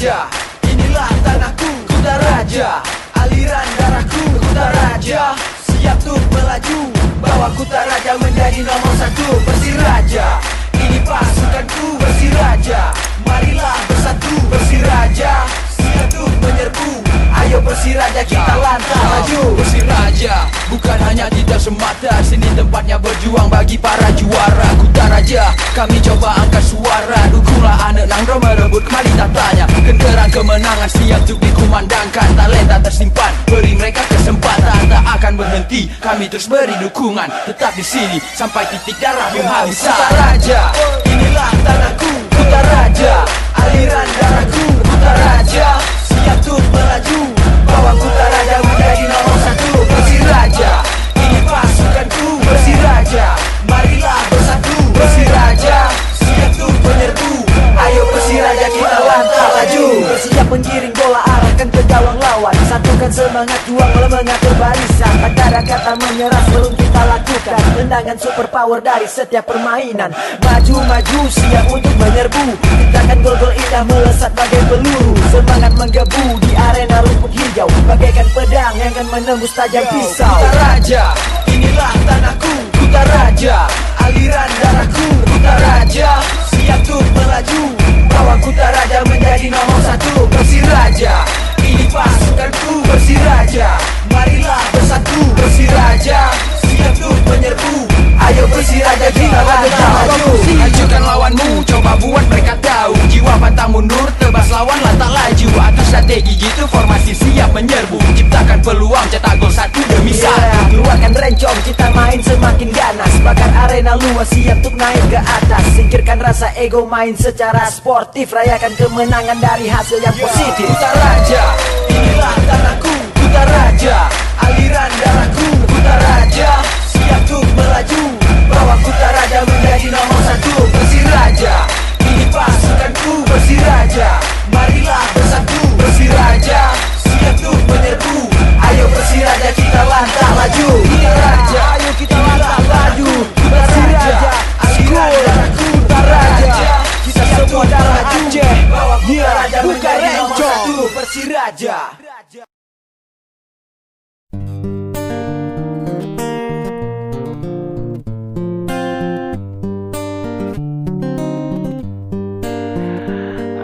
raja, inilah tanahku, Kuta Raja. Aliran darahku, Kuta Raja. Siap untuk melaju, bawa Kuta Raja menjadi nomor satu. Persiraja, ini pasukanku Persiraja. Marilah bersatu Persiraja. Siap untuk menyerbu, ayo Persiraja kita lantang maju. Persiraja bukan hanya tidak semata, sini tempatnya berjuang bagi para juara. Kuta Raja kami coba angkat suara, dukunglah anak Nangro merebut kembali tatanya. Genderang kemenangan siap untuk dikumandangkan, talenta tersimpan, beri mereka kesempatan. Tak akan berhenti, kami terus beri dukungan, tetap di sini sampai titik darah penghabisan. Kuta Raja, inilah tanahku, Kuta Raja. Aliran darahku, Kuta Raja. Siap untuk melaju, bawa Kuta Raja menjadi nomor satu. Persiraja, ini pasukanku Persiraja. Marilah bersatu Persiraja. Siap untuk menyerbu, ayo Persiraja kita lantang maju. Bersiap menggiring bola arahkan ke gawang lawan, satukan semangat juang mengatur barisan. Tak ada kata menyerah sebelum kita lakukan tendangan super power dari setiap permainan. Maju-maju siap untuk menyerbu, ciptakan gol-gol indah melesat bagai peluru. Semangat menggebu di arena rumput hijau, bagaikan pedang yang akan menembus tajam pisau. Kuta Raja, inilah tanahku, Kuta Raja. Aliran darahku, Kuta Raja. Siap untuk melaju, bawa Kuta Raja menjadi nomor satu. Persiraja, ini pasukanku Persiraja. Marilah bersatu Persiraja. Siap untuk menyerbu, ayo Persiraja kita lantang maju. Hancurkan lawanmu, coba buat mereka tahu, jiwa pantang mundur, tebas lawan lantak laju. Atur strategi gitu, formasi siap menyerbu, ciptakan peluang, cetak gol satu demi satu. Keluarkan rencong, kita main semakin ganas, bakar arena luas siap untuk naik ke atas. Singkirkan rasa ego, main secara sportif, rayakan kemenangan dari hasil yang positif. Kuta Raja, inilah tanahku, Kuta Raja. Aliran darahku, Kuta Raja. Siap untuk melaju, bawa Kuta Raja menjadi nomor satu. Persiraja, ini pasukanku Persiraja. Marilah bersatu Persiraja. Siap untuk menyerbu, ayo Persiraja kita lantang maju. Kuta Raja, ayo kita lantang maju. Persiraja, aliran darahku, Kuta Raja. Kita semua darah Aceh, bawa Kuta Raja menjadi nomor satu. Persiraja.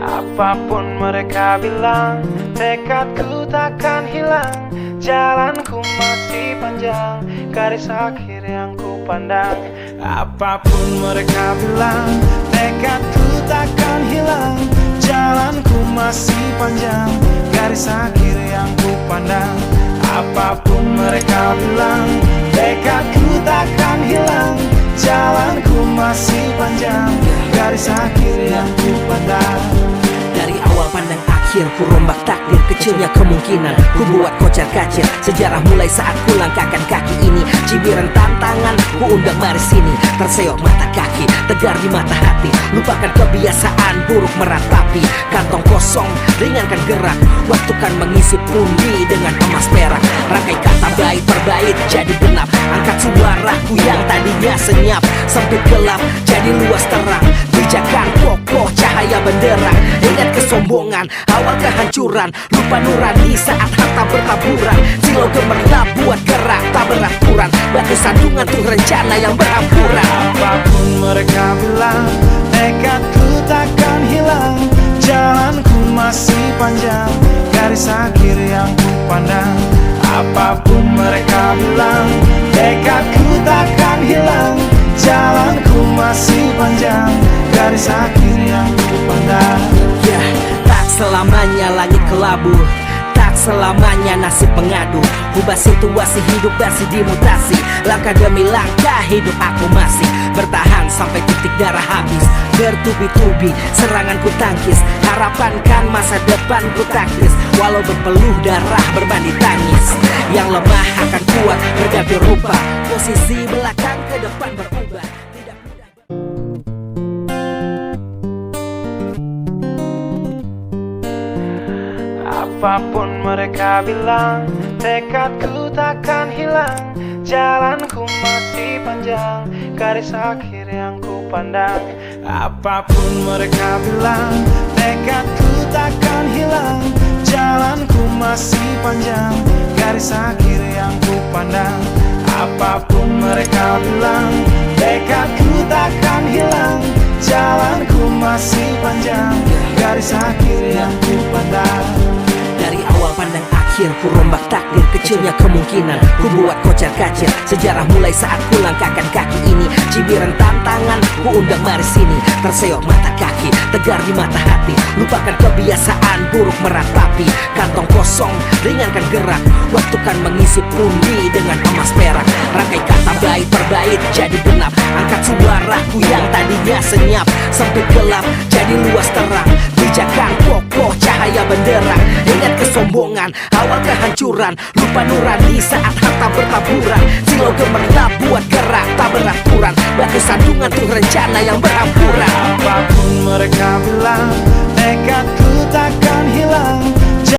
Apapun mereka bilang, tekadku takkan hilang. Jalanku masih panjang, garis akhir yang ku pandang. Apapun mereka bilang, tekadku takkan hilang. Jalanku masih panjang, garis akhir yang ku pandang. Apapun mereka bilang, tekadku takkan hilang. Jalanku masih panjang, garis akhir yang ku pandang. Dari awal pandang akhir, ku rombak takdir, kecilnya kemungkinan ku buat kocar kacir. Sejarah mulai saat ku langkahkan kaki ini, cibiran tantangan ku undang mari sini. Terseok mata kaki, tegar di mata hati, lupakan kebiasaan buruk meratapi. Kantong kosong, ringankan gerak, waktu kan mengisi pundi dengan emas perak. Rangkai kata bait per bait jadi genap, angkat suaraku yang tadinya senyap. Sempit gelap jadi luas terang, pijakan kokoh cahaya benderang. Ingat kesombongan, awal kehancuran, lupa nurani saat harta bertaburan. Silau gemerlap buat gerak tak beraturan, batu sandungan tuh rencana yang berampuran. Apapun mereka bilang, tekadku takkan hilang. Jalanku masih panjang, garis akhir yang ku pandang. Apapun mereka bilang, tekadku takkan hilang. Jalanku masih panjang, garis akhir yang ku pandang. Ya, tak selamanya langit kelabu, tak selamanya nasib pengadu. Ubah situasi hidup masih dimutasi, langkah demi langkah hidup aku masih bertahan sampai titik darah habis. Bertubi-tubi serangan ku tangkis, harapan kan masa depan ku taktis. Walau berpeluh darah berbanding tangis, yang lemah akan kuat berganti rupa. Posisi belakang ke depan berubah. Apapun mereka bilang, tekadku takkan hilang. Jalanku masih panjang, garis akhir yang ku pandang. Apapun mereka bilang, tekadku takkan hilang. Jalanku masih panjang, garis akhir yang ku pandang. Apapun mereka bilang, tekadku takkan hilang. Jalanku masih panjang, garis akhir yang ku pandang. Dari awal pandang akhir ku rombak takdir, kecilnya kemungkinan ku buat kocar kacir. Sejarah mulai saat ku langkahkan kaki ini. Cibiran tantangan ku undang mari sini. Terseok mata kaki, tegar di mata hati. Lupakan kebiasaan buruk meratapi. Kantong kosong, ringankan gerak. Waktu kan mengisi pundi dengan emas perak. Rangkai kata bait per bait jadi genap. Angkat suaraku yang tadinya senyap, sempit gelap jadi luas terang. Pijakan kokoh cahaya benderang. Ingat kesombongan, awal kehancuran. Lupa nurani saat harta bertaburan. Silau gemerlap buat gerak tak beraturan. Batu sandungan tuh rencana yang berhampuran. Apapun mereka